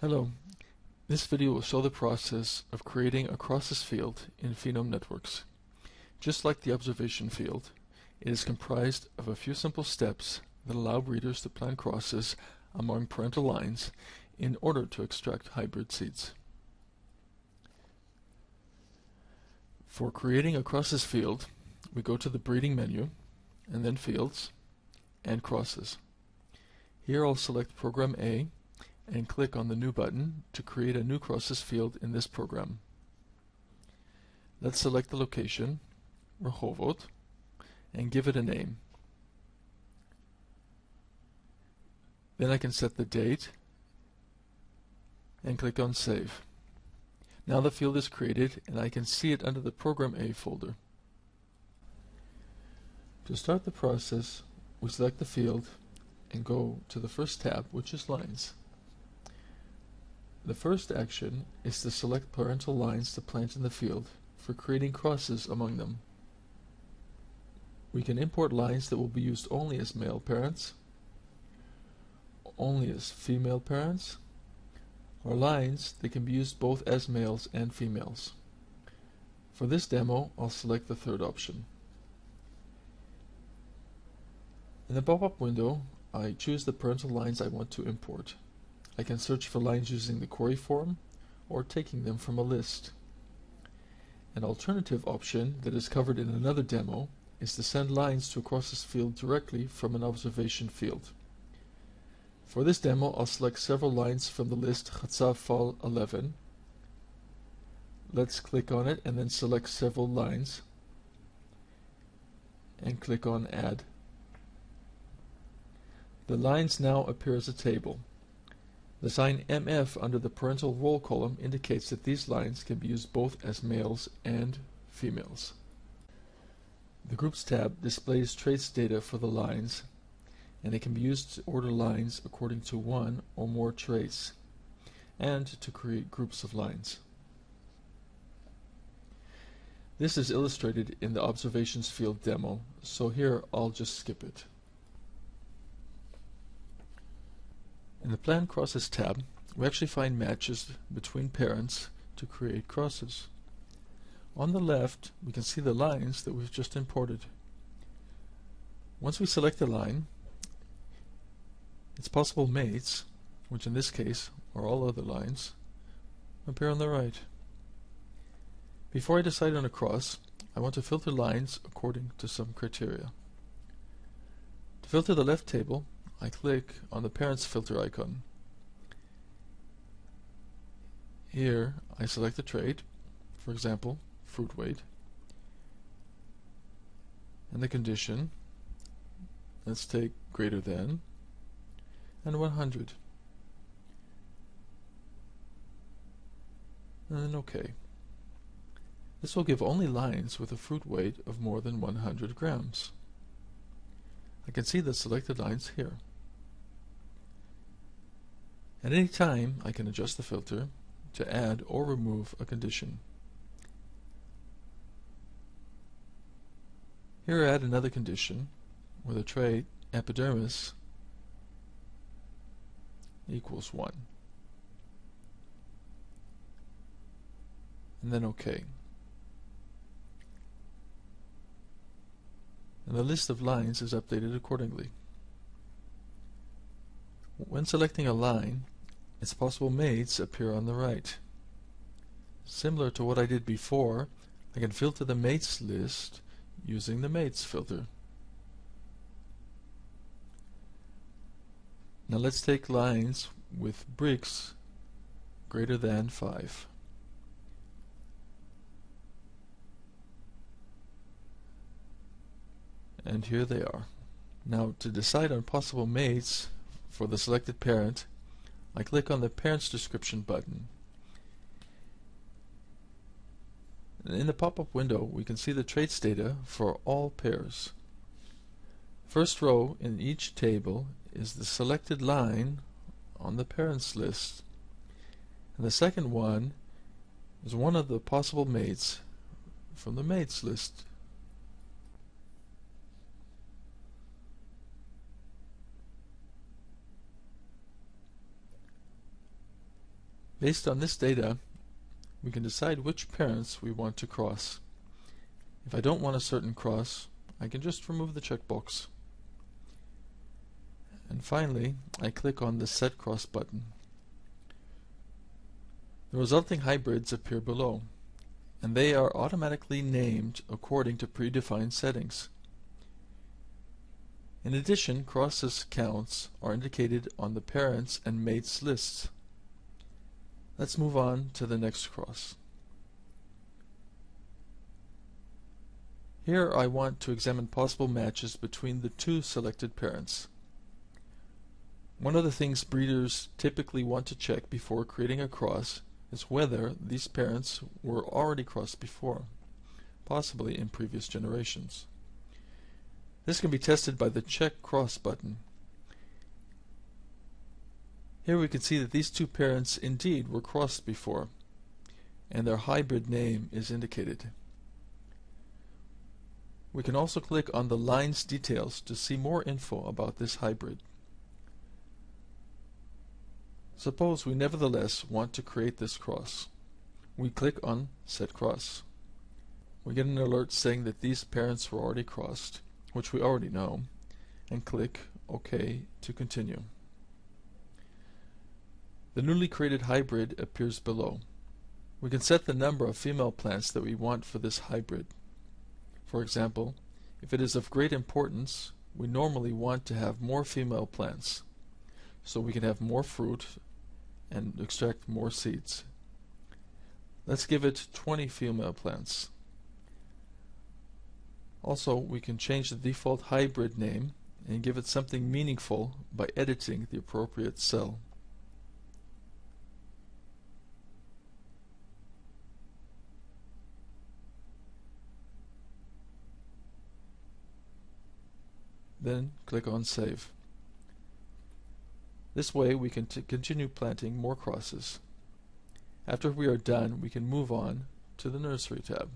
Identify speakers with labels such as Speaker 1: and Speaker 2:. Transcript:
Speaker 1: Hello, this video will show the process of creating a crosses field in Phenom-Networks. Just like the observation field, it is comprised of a few simple steps that allow breeders to plant crosses among parental lines in order to extract hybrid seeds. For creating a crosses field, we go to the breeding menu and then Fields and Crosses. Here I'll select Program A and click on the New button to create a new crosses field in this program. Let's select the location, Rehovot, and give it a name. Then I can set the date and click on Save. Now the field is created and I can see it under the Program A folder. To start the process, we select the field and go to the first tab, which is Lines. The first action is to select parental lines to plant in the field for creating crosses among them. We can import lines that will be used only as male parents, only as female parents, or lines that can be used both as males and females. For this demo, I'll select the third option. In the pop-up window, I choose the parental lines I want to import. I can search for lines using the query form or taking them from a list. An alternative option that is covered in another demo is to send lines to a crosses field directly from an observation field. For this demo, I'll select several lines from the list Chatzav Fall 11. Let's click on it and then select several lines and click on Add. The lines now appear as a table. The sign MF under the parental roll column indicates that these lines can be used both as males and females. The Groups tab displays traits data for the lines, and it can be used to order lines according to one or more traits, and to create groups of lines. This is illustrated in the Observations field demo, so here I'll just skip it. In the Plan Crosses tab, we actually find matches between parents to create crosses. On the left, we can see the lines that we've just imported. Once we select a line, its possible mates, which in this case are all other lines, appear on the right. Before I decide on a cross, I want to filter lines according to some criteria. To filter the left table, I click on the Parents filter icon. Here I select a trait, for example, fruit weight, and the condition, let's take greater than, and 100. And then OK. This will give only lines with a fruit weight of more than 100 grams. I can see the selected lines here. At any time, I can adjust the filter to add or remove a condition. Here I add another condition where the trait epidermis equals 1. And then OK. And the list of lines is updated accordingly. When selecting a line, its possible mates appear on the right. Similar to what I did before, I can filter the mates list using the mates filter. Now let's take lines with bricks greater than 5. And here they are. Now to decide on possible mates for the selected parent, I click on the Parents Description button. In the pop-up window, we can see the traits data for all pairs. First row in each table is the selected line on the parents list, and the second one is one of the possible mates from the mates list. Based on this data, we can decide which parents we want to cross. If I don't want a certain cross, I can just remove the checkbox. And finally, I click on the Set Cross button. The resulting hybrids appear below, and they are automatically named according to predefined settings. In addition, crosses counts are indicated on the parents and mates lists. Let's move on to the next cross. Here I want to examine possible matches between the two selected parents. One of the things breeders typically want to check before creating a cross is whether these parents were already crossed before, possibly in previous generations. This can be tested by the Check Cross button. Here we can see that these two parents indeed were crossed before, and their hybrid name is indicated. We can also click on the line's details to see more info about this hybrid. Suppose we nevertheless want to create this cross. We click on Set Cross. We get an alert saying that these parents were already crossed, which we already know, and click OK to continue. The newly created hybrid appears below. We can set the number of female plants that we want for this hybrid. For example, if it is of great importance, we normally want to have more female plants, so we can have more fruit and extract more seeds. Let's give it 20 female plants. Also, we can change the default hybrid name and give it something meaningful by editing the appropriate cell. Then click on Save. This way we can continue planting more crosses. After we are done, we can move on to the Nursery tab.